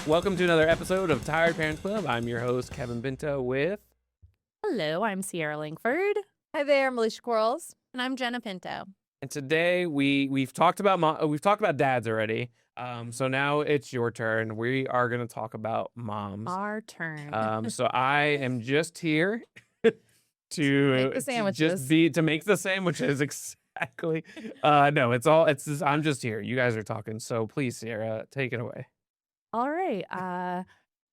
Welcome to another episode of Tired Parents Club. I'm your host, Kevin Binto, with... Hello, I'm Sierra Langford. Hi there, I'm Alicia Quarles. And I'm Jenna Pinto. And today we've talked about dads already. So now it's your turn. We are going to talk about moms. Our turn. So I am just here to Make the sandwiches. to make the sandwiches. Exactly. No, I'm just here. You guys are talking. So please, Sierra, take it away. All right.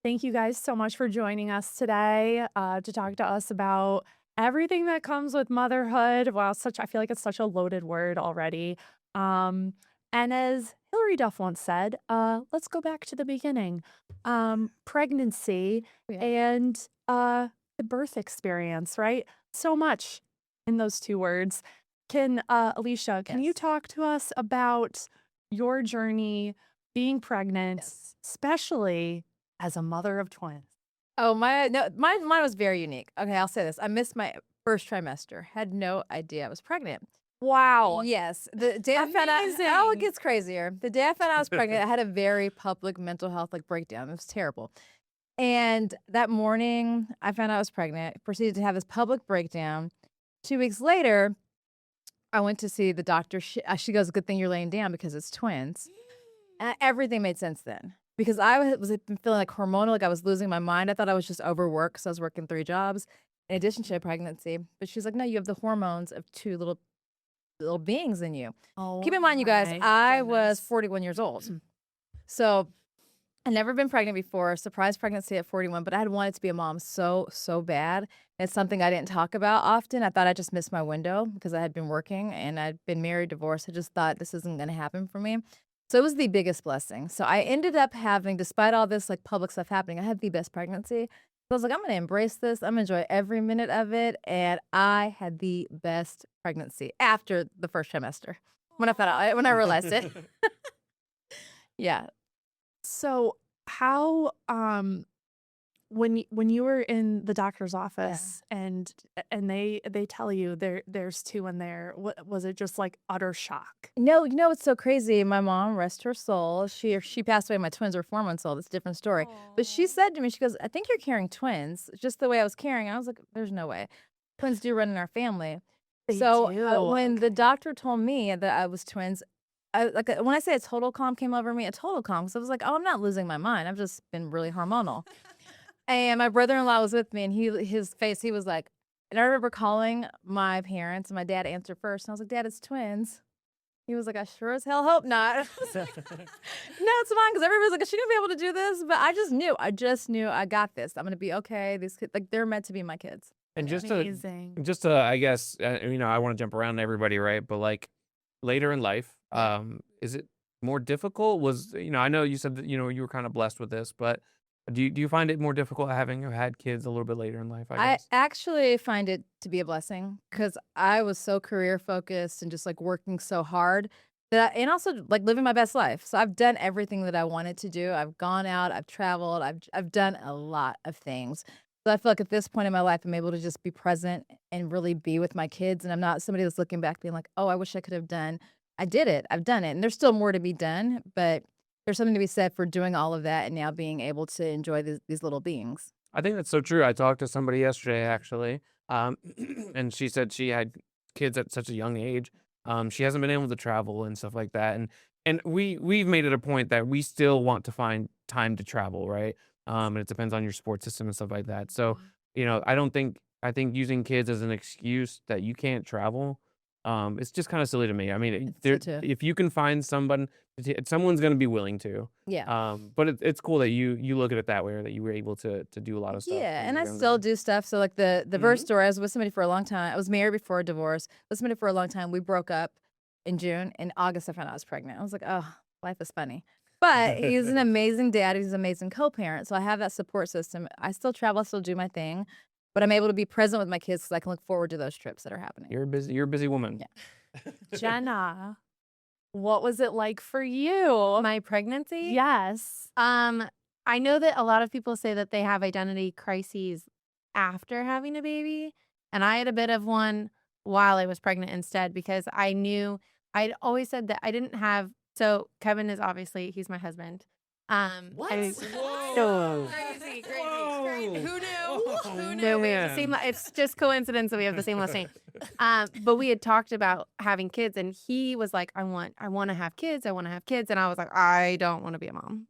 Thank you guys so much for joining us today to talk to us about everything that comes with motherhood. Wow, I feel like it's such a loaded word already. And as Hillary Duff once said, let's go back to the beginning. Pregnancy and the birth experience, right? So much in those two words. Alicia, can you talk to us about your journey being pregnant, especially as a mother of twins? Oh, mine was very unique. Okay, I'll say this. I missed my first trimester. Had no idea I was pregnant. Wow. Yes. The day I found out, it gets crazier. The day I found out I was pregnant, I had a very public mental health breakdown. It was terrible. And that morning I found out I was pregnant, proceeded to have this public breakdown. 2 weeks later, I went to see the doctor. She goes, "Good thing you're laying down because it's twins." And everything made sense then. Because I was feeling like hormonal, like I was losing my mind. I thought I was just overworked because I was working 3 jobs in addition to a pregnancy. But she's like, "No, you have the hormones of 2 little beings in you." Oh, Keep in mind, you guys, I was 41 years old. So I'd never been pregnant before, surprise pregnancy at 41, but I had wanted to be a mom so bad. It's something I didn't talk about often. I thought I just missed my window because I had been working and I'd been married, divorced. I just thought this isn't going to happen for me. So it was the biggest blessing. So I ended up having, despite all this public stuff happening, I had the best pregnancy. So I was like, I'm going to embrace this. I'm going to enjoy every minute of it. And I had the best pregnancy after the first trimester when I realized it. Yeah. So how when you were in the doctor's office and they tell you there's 2 in there, what was it, just utter shock? No, you know, it's so crazy. My mom, rest her soul, she passed away. My twins are 4 months old. It's a different story. But she said to me, she goes, "I think you're carrying twins," just the way I was carrying. I was like, there's no way. Twins do run in our family. They do. When the doctor told me that I was twins, when I say a total calm came over me, a total calm, because I was like, oh, I'm not losing my mind. I've just been really hormonal. And my brother-in-law was with me, and his face, he was like, and I remember calling my parents, and my dad answered first, and I was like, "Dad, it's twins." He was like, "I sure as hell hope not." No, it's fine, because everybody's like, "Is she gonna be able to do this?" But I just knew I got this. I'm gonna be okay. These kids, they're meant to be my kids. And Amazing. I guess, I want to jump around everybody, right? But later in life, is it more difficult? I know you said that, you were kind of blessed with this, but do you find it more difficult having had kids a little bit later in life? I I guess. actually find it to be a blessing because I was so career focused and just working so hard and also living my best life. So I've done everything that I wanted to do. I've gone out, I've traveled, I've done a lot of things. So I feel like at this point in my life, I'm able to just be present and really be with my kids. And I'm not somebody that's looking back being like, "Oh, I wish I could have done." I did it. I've done it. And there's still more to be done, but there's something to be said for doing all of that and now being able to enjoy these little beings. I think that's so true. I talked to somebody yesterday, actually, and she said she had kids at such a young age. She hasn't been able to travel and stuff like that, and we've made it a point that we still want to find time to travel, right? And it depends on your support system and stuff like that. So, I think using kids as an excuse that you can't travel, it's just kind of silly to me. I mean, So too. if you can find someone's going to be willing to. Yeah. But it's cool that you look at it that way, or that you were able to do a lot of stuff. Yeah, when and you I were younger. still do stuff. So the verse story, I was with somebody for a long time. I was married before a divorce. Was somebody for a long time. We broke up in June. In August, I found out I was pregnant. I was like, oh, life is funny. But he's an amazing dad. He's an amazing co-parent. So I have that support system. I still travel. I still do my thing. But I'm able to be present with my kids because I can look forward to those trips that are happening. You're a busy woman. Yeah. Jenna, what was it like for you? My pregnancy? Yes. I know that a lot of people say that they have identity crises after having a baby, and I had a bit of one while I was pregnant instead, because I knew I'd always said that I didn't have. So Kevin is obviously, he's my husband. What? No. Crazy. Who knew? Who knew? No, We have the same. It's just coincidence that we have the same last name. But we had talked about having kids, and he was like, I want to have kids. I want to have kids. And I was like, I don't want to be a mom.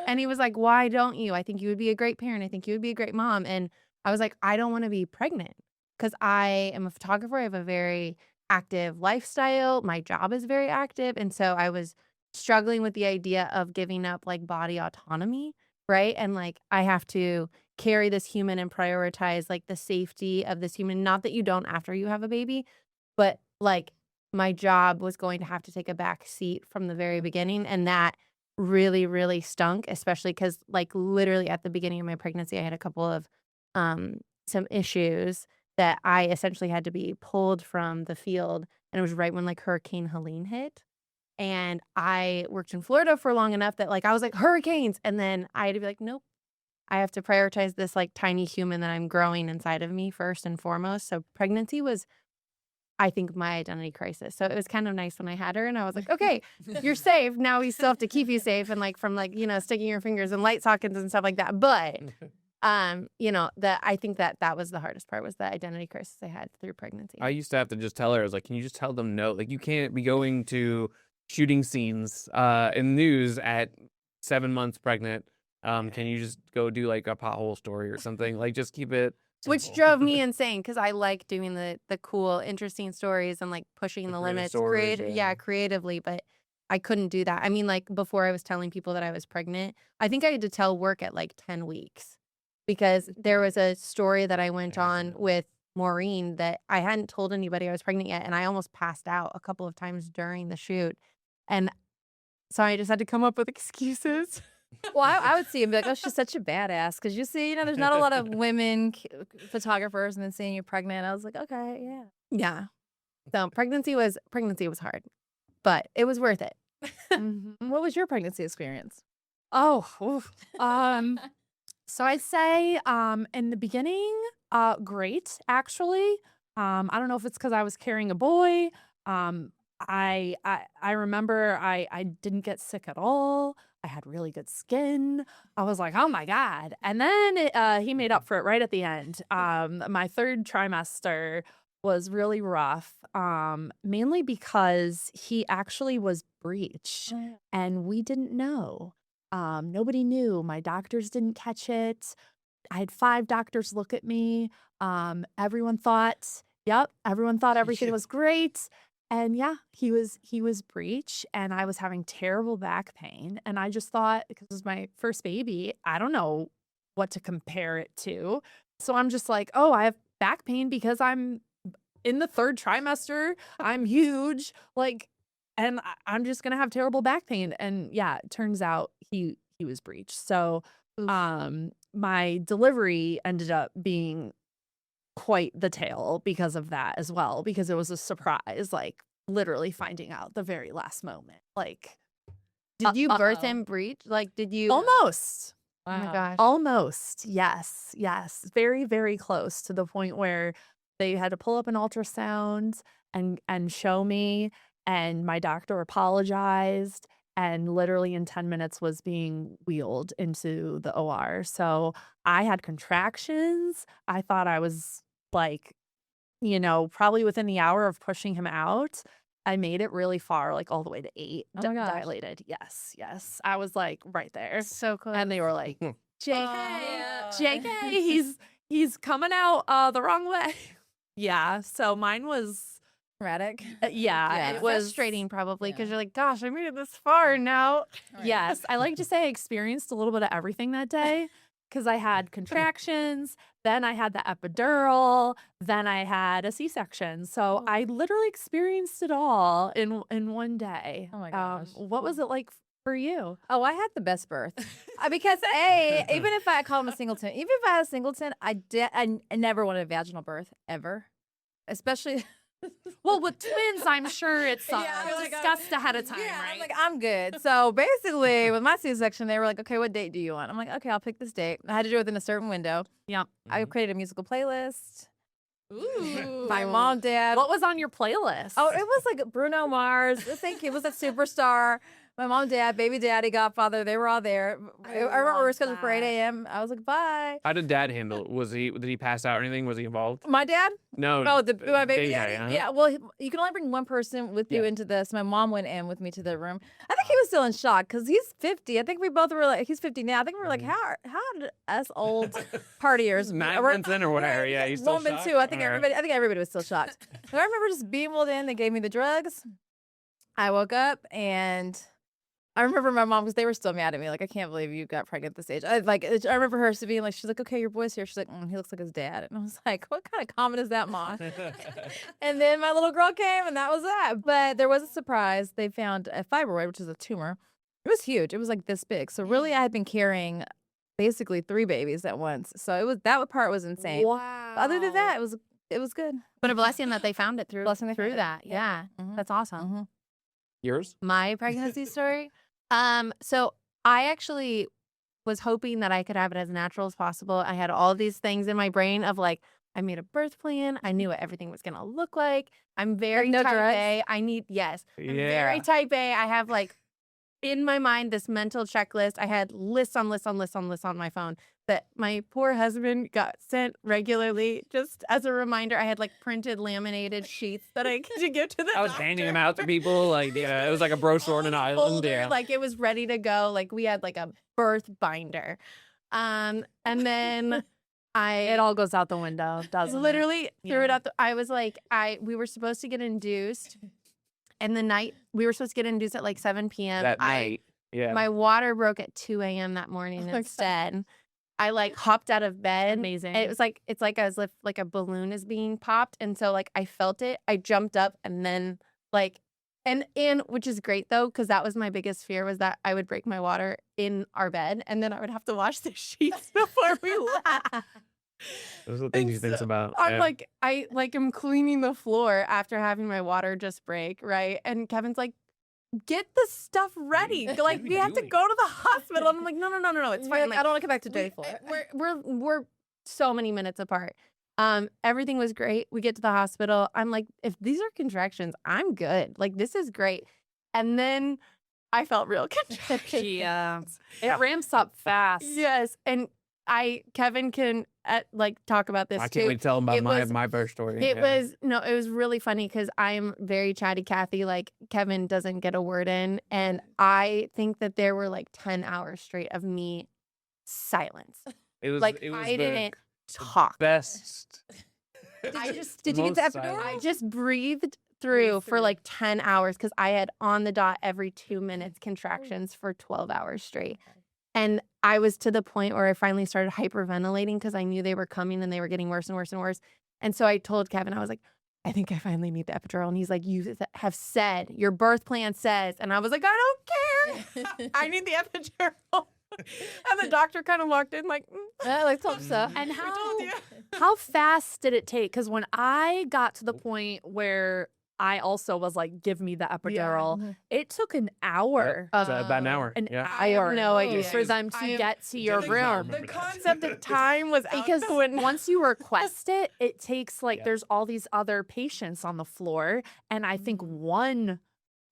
And he was like, why don't you? I think you would be a great parent. I think you would be a great mom. And I was like, I don't want to be pregnant because I am a photographer. I have a very active lifestyle. My job is very active. And so I was struggling with the idea of giving up like body autonomy, right? And like I have to carry this human and prioritize like the safety of this human. Not that you don't after you have a baby, but like my job was going to have to take a back seat from the very beginning. And that really, really stunk, especially because like literally at the beginning of my pregnancy, I had a couple of some issues that I essentially had to be pulled from the field. And it was right when like Hurricane Helene hit. And I worked in Florida for long enough that like I was like hurricanes. And then I had to be like, nope, I have to prioritize this like tiny human that I'm growing inside of me first and foremost. So pregnancy was, I think, my identity crisis. So it was kind of nice when I had her and I was like, okay, you're safe. Now we still have to keep you safe and like from like, sticking your fingers in light sockets and stuff like that. But that I think that was the hardest part was the identity crisis I had through pregnancy. I used to have to just tell her, I was like, can you just tell them no? Like, you can't be going to shooting scenes in news at 7 months pregnant. Can you just go do like a pothole story or something? Like, just keep it Which simple. drove me insane because I like doing the cool, interesting stories and like pushing the creative limits stories, yeah. creatively. But I couldn't do that. I mean, like before I was telling people that I was pregnant, I think I had to tell work at like 10 weeks because there was a story that I went on with Maureen that I hadn't told anybody I was pregnant yet. And I almost passed out a couple of times during the shoot. And so I just had to come up with excuses. Well, I would see and be like, oh, she's such a badass. Because you see, there's not a lot of women photographers and then seeing you pregnant. I was like, okay, yeah. Yeah. So pregnancy was hard, but it was worth it. What was your pregnancy experience? Oh, oof. So I'd say in the beginning, great actually. I don't know if it's because I was carrying a boy. I remember I didn't get sick at all. I had really good skin. I was like, oh my God. And then he made up for it right at the end. My third trimester was really rough, mainly because he actually was breech and we didn't know. Nobody knew. My doctors didn't catch it. I had 5 doctors look at me. Everyone thought everything was great. And yeah, he was breech and I was having terrible back pain. And I just thought, because it was my first baby, I don't know what to compare it to. So I'm just like, oh, I have back pain because I'm in the 3rd trimester. I'm huge. Like, and I'm just going to have terrible back pain. And yeah, it turns out he was breech. So my delivery ended up being quite the tale because of that as well, because it was a surprise, like literally finding out the very last moment. Like, Did you birth him breech? Like, did you? almost. Oh my gosh. Almost. Yes. Very, very close to the point where they had to pull up an ultrasound and show me, and my doctor apologized and literally in 10 minutes was being wheeled into the OR. So I had contractions. I thought I was like, probably within the hour of pushing him out. I made it really far, like all the way to 8. Oh my gosh. Dilated. Yes. I was like right there. So cool. And they were like, Oh. JK, he's coming out the wrong way. Yeah. So mine was Traumatic. yeah, It it was frustrating probably because Yeah. you're like, gosh, I made it this far now. Yes, I like to say I experienced a little bit of everything that day because I had contractions, then I had the epidural, then I had a C-section. So I literally experienced it all in one day. Oh my gosh. What was it like for you? Oh, I had the best birth. Because even if I called him a singleton, even if I had a singleton, I never wanted a vaginal birth ever. Especially Well, with twins, I'm sure it's Yeah, I was like, discussed ahead of time, yeah, right? I'm like, I'm good. So basically, with my C-section, they were like, okay, what date do you want? I'm like, okay, I'll pick this date. I had to do it within a certain window. Yep. I created a musical playlist. Ooh. My mom, dad. What was on your playlist? Oh, it was like Bruno Mars. I think it was a Superstar. My mom, dad, baby daddy, godfather, they were all there. I remember we were love scheduled for 8 that. a.m. I was like, bye. How did dad handle it? Did he pass out or anything? Was he involved? My dad? No. Oh, my baby baby daddy. daddy, huh? Yeah, well, you can only bring one person with you Yeah. into this. My mom went in with me to the room. I think he was still in shock because he's 50. I think we both were like, he's 50 now. I think we were like, how did us old partiers 9 months in or whatever. Yeah, he's still Roman shocked? too. I think All right. everybody was still shocked. But I remember just being wheeled in. They gave me the drugs. I woke up and I remember my mom, because they were still mad at me. Like, I can't believe you got pregnant at this age. I remember her being like, she's like, okay, your boy's here. She's like, he looks like his dad. And I was like, what kind of comment is that, Mom? And then my little girl came, and that was that. But there was a surprise. They found a fibroid, which is a tumor. It was huge. It was like this big. So really, I had been carrying basically 3 babies at once. So that part was insane. Wow. But other than that, it was good. But a blessing that they found it through Blessing they found it. that. Yeah. Mhm. That's awesome. Mm-hmm. Yours? My pregnancy story. So I actually was hoping that I could have it as natural as possible. I had all these things in my brain of like, I made a birth plan. I knew what everything was gonna look like. I'm very no type drugs? A. I'm Yeah. very type A. I have like in my mind this mental checklist. I had lists on my phone that my poor husband got sent regularly just as a reminder. I had like printed laminated sheets that I could give to the I was doctor. handing them out to people. Like, yeah, it was like a brochure on an island. Folder, Yeah. like it was ready to go. Like we had like a birth binder. And then It all goes out the window, doesn't it? literally threw it Yeah. out. I was like, we were supposed to get induced. And the night we were supposed to get induced at like 7 p.m. That night. Yeah. My water broke at 2 a.m. that morning instead. I like hopped out of bed. Amazing. And it's like as if like a balloon is being popped. And so like I felt it. I jumped up and then like and which is great though, because that was my biggest fear, was that I would break my water in our bed and then I would have to wash the sheets before we left. Those are the things And you think so about. I'm Yeah. like, I like am cleaning the floor after having my water just break, right? And Kevin's like, get the stuff ready. What Like are we we have to doing? go to the hospital. And I'm like, no, it's fine. I don't want to come back to We- day 4. we're so many minutes apart. Everything was great. We get to the hospital. I'm like, if these are contractions, I'm good. Like this is great. And then I felt real contractions. Yeah. It ramps up fast. Yes, and Kevin can like talk about this I too. can't wait to tell them about It was- my birth story. It Yeah. was really funny because I'm very chatty Cathy. Like Kevin doesn't get a word in. And I think that there were like 10 hours straight of me silence. It was Like it was I the didn't talk. best. Did you get the most epidural? silent. I just breathed through for like 10 hours because I had on the dot every 2 minutes contractions for 12 hours straight. And I was to the point where I finally started hyperventilating because I knew they were coming and they were getting worse and worse and worse. And so I told Kevin, I was like, I think I finally need the epidural. And he's like, you have said, your birth plan says. And I was like, I don't care. I need the epidural. And the doctor kind of walked in like, Like hope so. And we told you. how fast did it take? Because when I got to the point where I also was like, give me the epidural, Mhm. it took an hour. So about an hour. An yeah. I have no idea. For them to I am- get to your Jenny's not room. remember The that. concept of time was out Because the window. once you request it, it takes like Yeah. there's all these other patients on the floor, and I think one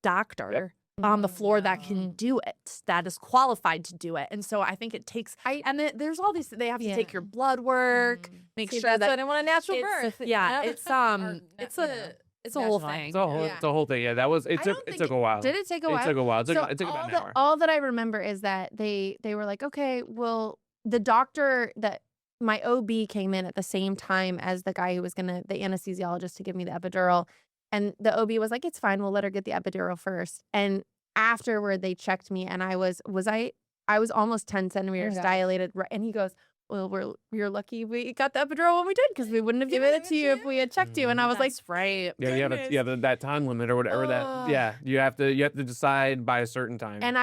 doctor on the floor that can do it, that is qualified to do it. And so I think it takes. And then there's all these. They have to take Yeah. your blood work, make See, sure that's that why I didn't want a natural it's- birth. Yeah, Or it's you know, it's a whole vaginal. thing. It's a whole thing. Yeah, that was. It I took don't it think took a while. Did it take a while? It took a while. It took, So it took about an hour. all that I remember is that they were like, okay, well, the doctor that my OB came in at the same time as the guy who was the anesthesiologist to give me the epidural. And the OB was like, it's fine. We'll let her get the epidural first. And afterward, they checked me and I was almost 10 centimeters God. dilated. And he goes, well, we're lucky we got the epidural when we did because we wouldn't have given it to you if we had checked you. And I was like, That's right. Yeah, you have goodness. that time limit or whatever. Ugh. You have to decide by a certain time. And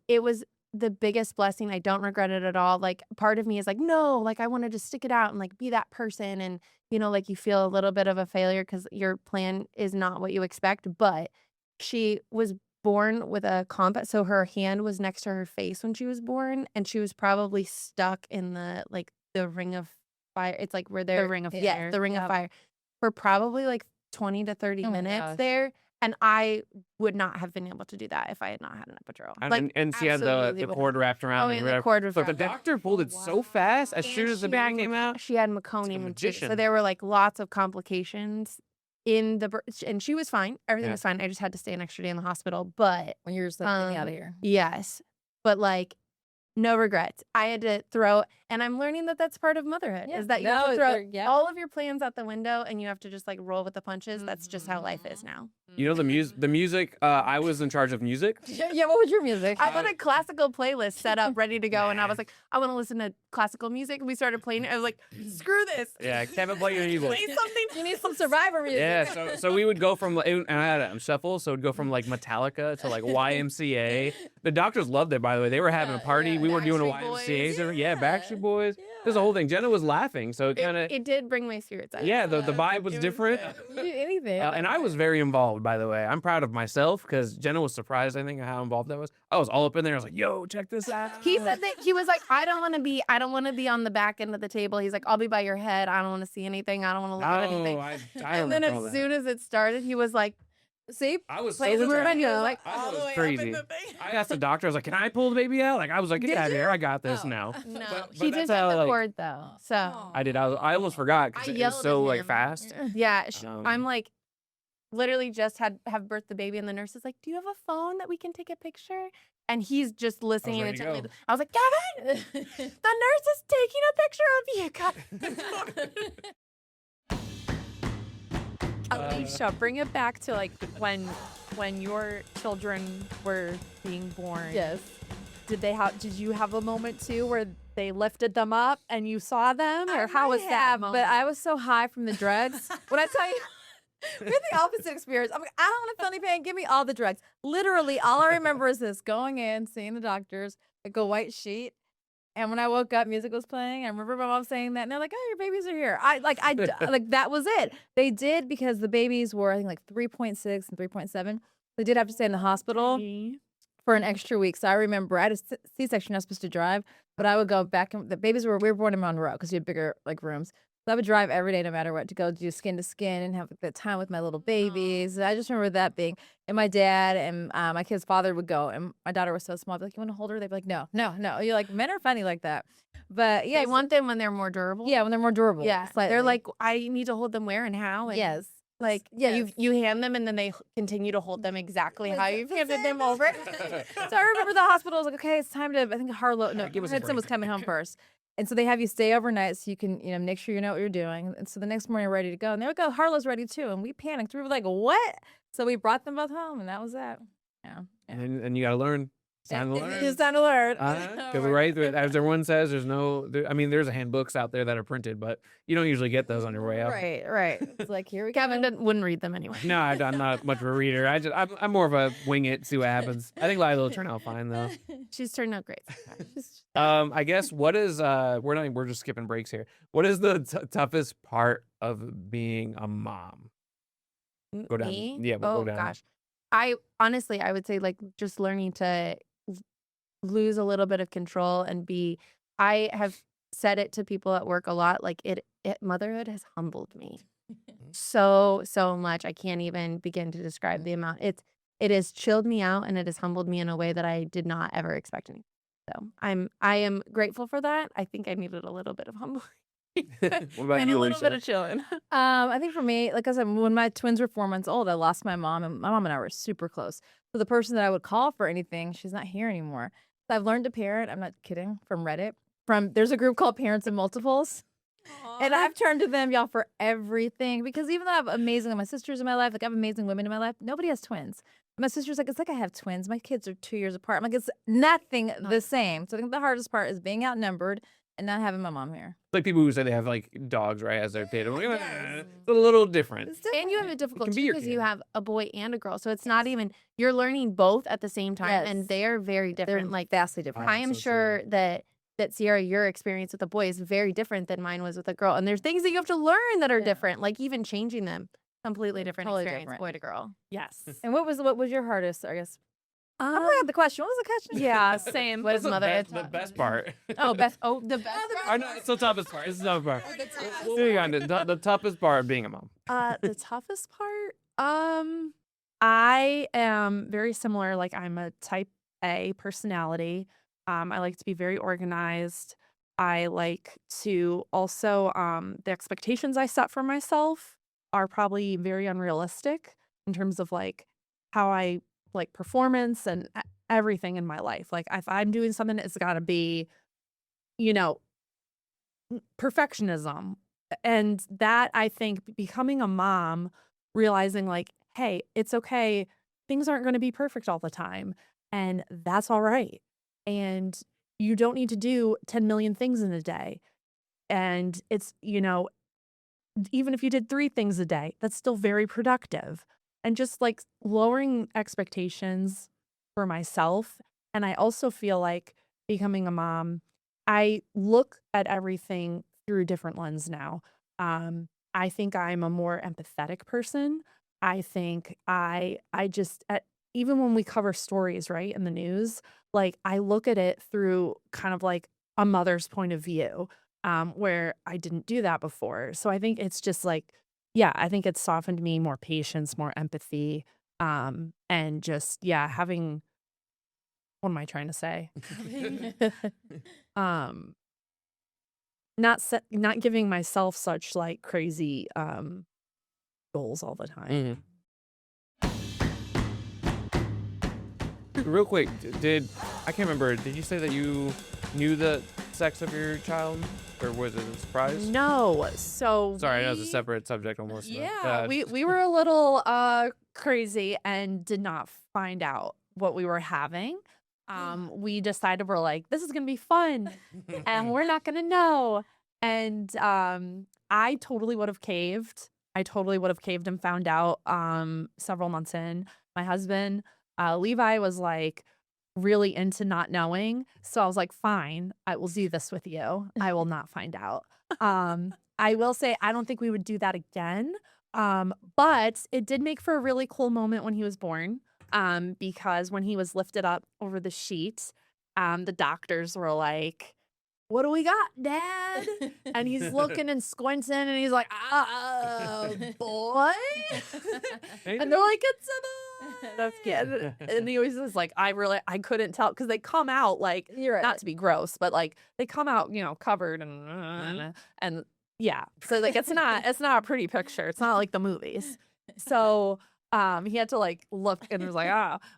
it was the biggest blessing. I don't regret it at all. Like part of me is like, no, like I wanted to stick it out and like be that person. And, like you feel a little bit of a failure because your plan is not what you expect. But she was born with a combat. So her hand was next to her face when she was born. And she was probably stuck in the ring of fire. It's like where they're The ring of yeah, fire. the ring of Yep. fire for probably like 20 to 30 Oh my minutes gosh. there. And I would not have been able to do that if I had not had an epidural. And she had the absolutely would cord not. wrapped around Oh, and and the whatever. cord was So the wrapped around. doctor pulled it so fast as soon And as the she baby had came out. She had meconium, too. So magician. there were like lots of complications in the birth, and she was fine. Everything Yeah. was fine. I just had to stay an extra day in the hospital. But When you're just like, get me out of um, here. yes, but like no regrets. I had to throw, and I'm learning that that's part of motherhood. Yeah. Is that you have No, to throw they're- yeah. all of your plans out the window, and you have to just like roll with the punches. That's just how life is now. You know the music. I was in charge of music. Yeah, what was your music? I had a classical playlist set up, ready to go, and I was like, I want to listen to classical music. And we started playing it. I was like, screw this. Yeah, Kevin, play your music. Play something. You need some Survivor music. Yeah, so we would go from and I had a shuffle, so it'd go from like Metallica to like YMCA. The doctors loved it, by the way. They were having a party. We were doing a Backstreet YMCA. Boys. So, yeah, Backstreet Boys. There's a whole thing. Jenna was laughing, so it kind of It did bring my spirits up. yeah. The vibe was different, You do anything. and I was very involved. By the way, I'm proud of myself because Jenna was surprised. I think at how involved I was. I was all up in there. I was like, "Yo, check this out." He said that he was like, I don't want to be on the back end of the table. He's like, I'll be by your head. I don't want to see anything. I don't want to look at anything. I don't And then recall as that. soon as it started, he was like, See? I was Play so the surprised. radio, like, I all the was way up crazy. in the thing. I asked the doctor. I was like, "Can I pull the baby out?" Like I was like, "Get Did out of you? here! I got this Oh. No, now." he that's did how, get the like- cord though. So I almost forgot I because it was yelled so at like him. fast. yeah, Um, I'm like, literally just have birthed the baby, and the nurse is like, "Do you have a phone that we can take a picture?" And he's just listening ready to intently. go. I was like, Kevin, the nurse is taking a picture of you. Alicia, bring it back to like when your children were being born. Yes. Did you have a moment too where they lifted them up and you saw them, or how was that moment? But I was so high from the drugs. When I tell you, we had the opposite experience. I'm like, I don't want to feel any pain. Give me all the drugs. Literally, all I remember is this: going in, seeing the doctors, like a white sheet. And when I woke up, music was playing. I remember my mom saying that, and they're like, "Oh, your babies are here." Like that was it. They did, because the babies were, I think, like 3.6 and 3.7. They did have to stay in the hospital for an extra week. So I remember I had a C-section. I was supposed to drive, but I would go back. And the babies we were born in Monroe because you had bigger like rooms. So I would drive every day, no matter what, to go do skin to skin and have the time with my little babies. I just remember that being, and my dad and my kid's father would go, and my daughter was so small. I'd be like, "You want to hold her?" They'd be like, "No, no, no." You're like, men are funny like that. But yeah, They want them when they're more durable. yeah, when they're more durable. Yeah, slightly. they're like, I need to hold them where and how. And yes. like Yes. you hand them, and then they continue to hold them exactly how you've handed them over. So I remember the hospital was like, "Okay, it's time to," I think Harlow, no, give us a Hudson was break. coming home first. And so they have you stay overnight so you can, make sure you know what you're doing. And so the next morning, you're ready to go. And they would go, "Harlow's ready too." And we panicked. We were like, "What?" So we brought them both home, and that was that. Yeah. And you got to learn. It's time to learn. It's time to learn. Because right, as everyone says, there's handbooks out there that are printed, but you don't usually get those on your way out. Right. It's like, here we Kevin go. wouldn't read them anyway. No, I'm not much of a reader. I'm more of a wing it, see what happens. I think Lila will turn out fine though. She's turned out great. I guess what is we're just skipping breaks here. What is the toughest part of being a mom? Go down. Me? Yeah, we'll oh go down. gosh. I honestly, I would say like just learning to lose a little bit of control and be. I have said it to people at work a lot. Like motherhood has humbled me so much. I can't even begin to describe the amount. It has chilled me out, and it has humbled me in a way that I did not ever expect. So I am grateful for that. I think I needed a little bit of humbling. What about and you, a little Lisa? bit of chilling. I think for me, like I said, when my twins were 4 months old, I lost my mom, and my mom and I were super close. So the person that I would call for anything, she's not here anymore. So I've learned to parent. I'm not kidding. From Reddit. There's a group called Parents and Multiples. And I've turned to them, y'all, for everything. Because even though I have amazing my sisters in my life, like I have amazing women in my life, nobody has twins. My sister's like, it's like I have twins. My kids are 2 years apart. I'm like, it's nothing the same. So I think the hardest part is being outnumbered and not having my mom here. Like people who say they have like dogs, right, as their kid. I'm like, it's a little different. And you have it difficult can too be your because you kid. have a boy and a girl. So it's not even, you're learning both at the same time. Yes. And they are very They're different. Like vastly different. I am so sure that Sierra, your experience with a boy is very different than mine was with a girl. And there's things that you have to learn that are Yeah. different, like even changing them. Completely different Totally experience, different. boy to girl. Yes. And what was your hardest, I guess? I forgot the question. What was the question? Yeah, same. What is What's motherhood? the best part? Oh, best. The best Or no, it's the toughest part. It's the toughest part. Moving on to the toughest part of being a mom. The toughest part, I am very similar. Like I'm a type A personality. I like to be very organized. I like to also the expectations I set for myself are probably very unrealistic in terms of like how I like performance and everything in my life. Like if I'm doing something, it's got to be, you know, perfectionism. And that I think becoming a mom, realizing like, hey, it's okay. Things aren't going to be perfect all the time. And that's all right. And you don't need to do 10 million things in a day. And it's, even if you did 3 things a day, that's still very productive. And just like lowering expectations for myself. And I also feel like becoming a mom, I look at everything through a different lens now. I think I'm a more empathetic person. I think I just even when we cover stories, right, in the news, like I look at it through kind of like a mother's point of view, where I didn't do that before. So I think it's just like, yeah, I think it's softened me, more patience, more empathy, and just having what am I trying to say? um, not giving myself such like crazy goals all the time. Real quick, did I can't remember? Did you say that you knew the sex of your child, or was it a surprise? No, so Sorry, I know it's a separate subject almost. But, yeah, we were a little crazy and did not find out what we were having. We decided we're like, this is gonna be fun, and we're not gonna know. And I totally would have caved. I totally would have caved and found out several months in. My husband, Levi, was like really into not knowing. So I was like, fine, I will do this with you. I will not find out. I will say I don't think we would do that again. But it did make for a really cool moment when he was born. Because when he was lifted up over the sheet, the doctors were like, what do we got, Dad? And he's looking and squinting and he's like, boy. And they're like, it's a boy. That's good. And he always was like, I couldn't tell because they come out like, You're right. not to be gross, but like they come out, covered and yeah. So like it's not a pretty picture. It's not like the movies. So he had to like look and was like,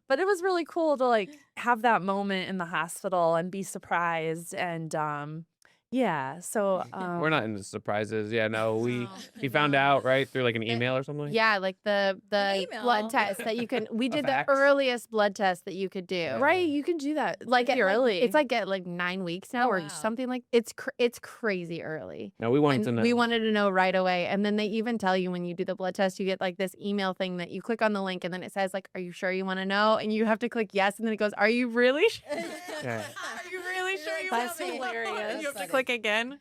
but it was really cool to like have that moment in the hospital and be surprised. And so we're not into surprises. Yeah, no, No, he found out right through like an email or something. Yeah, like the email. blood test that you can. We did the fax? earliest blood test that you could do. right, you can do that Like pretty at early. it's like at like 9 weeks now, Oh, or wow. something like it's crazy early. No, we wanted And to know. we wanted to know right away. And then they even tell you when you do the blood test, you get like this email thing that you click on the link and then it says like, are you sure you want to know? And you have to click yes. And then it goes, are you really sure? Yeah. Are you really sure you That's want to know? hilarious. And you have to Funny. click again.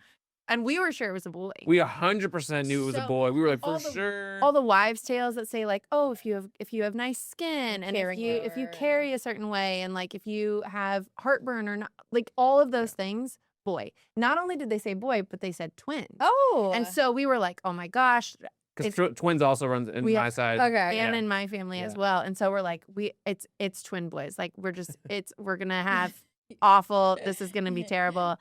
And we were sure it was a boy. We 100% knew it was a So, boy. We were like, all for sure. All the wives' tales that say like, oh, if you have nice skin and Caring if you for- carry a certain way and like if you have heartburn or not, like all of those things, boy. Not only did they say boy, but they said twins. Oh. And so we were like, oh my gosh, Because twins also runs in we my have- side. okay. and Yeah. in my family as Yeah. well. And so we're like, it's twin boys. Like we're gonna have awful. This is gonna be terrible.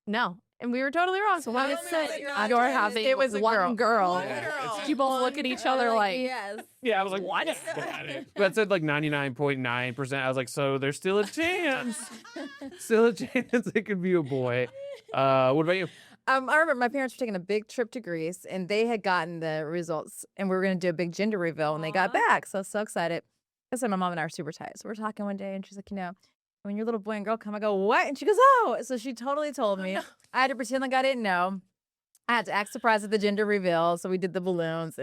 No. And we were totally wrong. So why It's was so- it? You're having It was a one girl. One Yeah. girl. You both look at each other like, yes. Yeah, I was like, what? That said like 99.9%. I was like, so there's still a chance. Still a chance it could be a boy. What about you? I remember my parents were taking a big trip to Greece and they had gotten the results and we were going to do a big gender reveal when they got back. So I was so excited. I said my mom and I are super tight. So we're talking one day and she's like, when your little boy and girl come, I go, what? And she goes, oh. So she totally told me. I had to pretend like I didn't know. I had to act surprised at the gender reveal. So we did the balloons.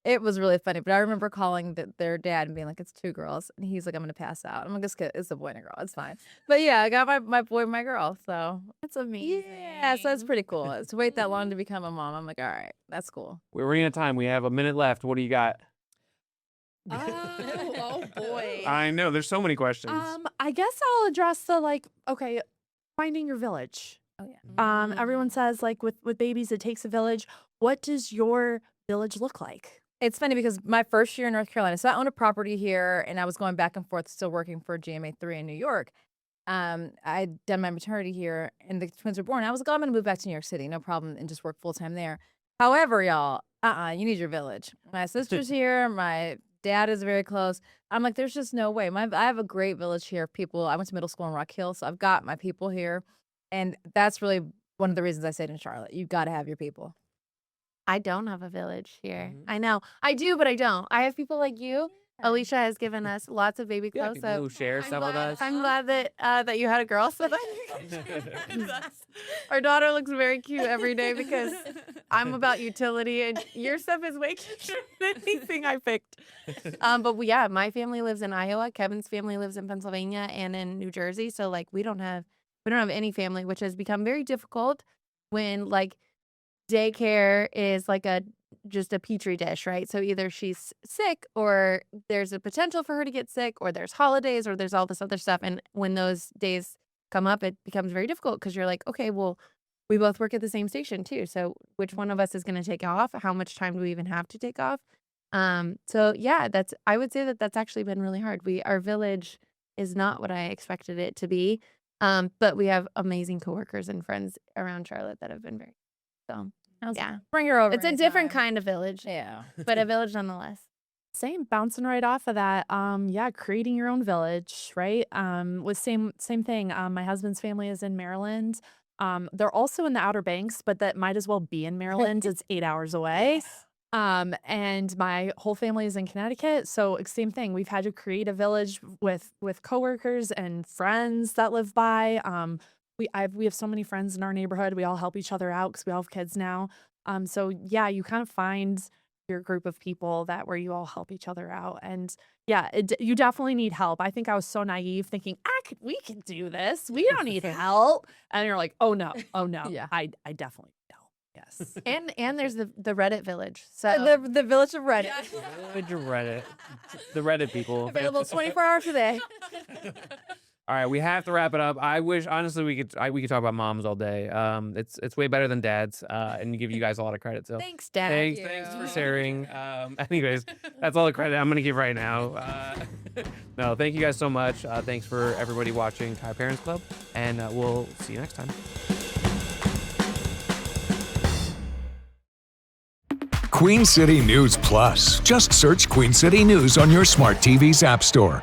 It was really funny. But I remember calling their dad and being like, it's 2 girls. And he's like, I'm going to pass out. I'm like, it's a boy and a girl. It's fine. But yeah, I got my boy and my girl. So that's amazing. yeah, so it's pretty cool. To wait that long to become a mom. I'm like, all right, that's cool. We're running out of time. We have a minute left. What do you got? Oh boy. I know. There's so many questions. I guess I'll address the finding your village. Oh yeah. Everyone says like with babies it takes a village. What does your village look like? It's funny because my first year in North Carolina, so I own a property here, and I was going back and forth, still working for GMA3 in New York. I'd done my maternity here, and the twins were born. I was like, oh, I'm going to move back to New York City, no problem, and just work full time there. However, y'all, you need your village. My sister's here. My dad is very close. I'm like, there's just no way. I have a great village here of people. I went to middle school in Rock Hill, so I've got my people here, and that's really one of the reasons I stayed in Charlotte. You got to have your people. I don't have a village here. Mhm. I know. I do, but I don't. I have people like you. Alicia has given us lots of baby Yeah, clothes. people So who share I'm stuff with glad, us. I'm glad that you had a girl. So that our daughter looks very cute every day because I'm about utility and your stuff is way cuter than anything I picked. Yeah, my family lives in Iowa. Kevin's family lives in Pennsylvania and in New Jersey. So like we don't have any family, which has become very difficult when like daycare is like just a petri dish, right? So either she's sick or there's a potential for her to get sick or there's holidays or there's all this other stuff. And when those days come up, it becomes very difficult because you're like, okay, well, we both work at the same station too. So which one of us is going to take off? How much time do we even have to take off? So yeah, I would say that that's actually been really hard. Our village is not what I expected it to be. But we have amazing coworkers and friends around Charlotte that have been very, so yeah. Bring her over. It's a different anytime. kind of village, Yeah. but a village nonetheless. Same, bouncing right off of that. Yeah, creating your own village, right? With same thing. My husband's family is in Maryland. They're also in the Outer Banks, but that might as well be in Maryland. It's 8 hours away. And my whole family is in Connecticut, so same thing. We've had to create a village with coworkers and friends that live by. We have so many friends in our neighborhood. We all help each other out because we all have kids now. So yeah, you kind of find your group of people where you all help each other out. And yeah, you definitely need help. I think I was so naive thinking, we can do this. We don't need help. And you're like, oh no. Yeah. I definitely know. Yes. And there's the Reddit village. So The village of Reddit. Village of Reddit. The Reddit people. Available 24 hours a day. All right, we have to wrap it up. I wish, honestly, we could talk about moms all day. It's way better than dads, and give you guys a lot of credit. So thanks, Dad. thanks for sharing. Anyways, that's all the credit I'm gonna give right now. No, thank you guys so much. Thanks for everybody watching Thai Parents Club, and we'll see you next time. Queen City News Plus. Just search Queen City News on your smart TV's app store.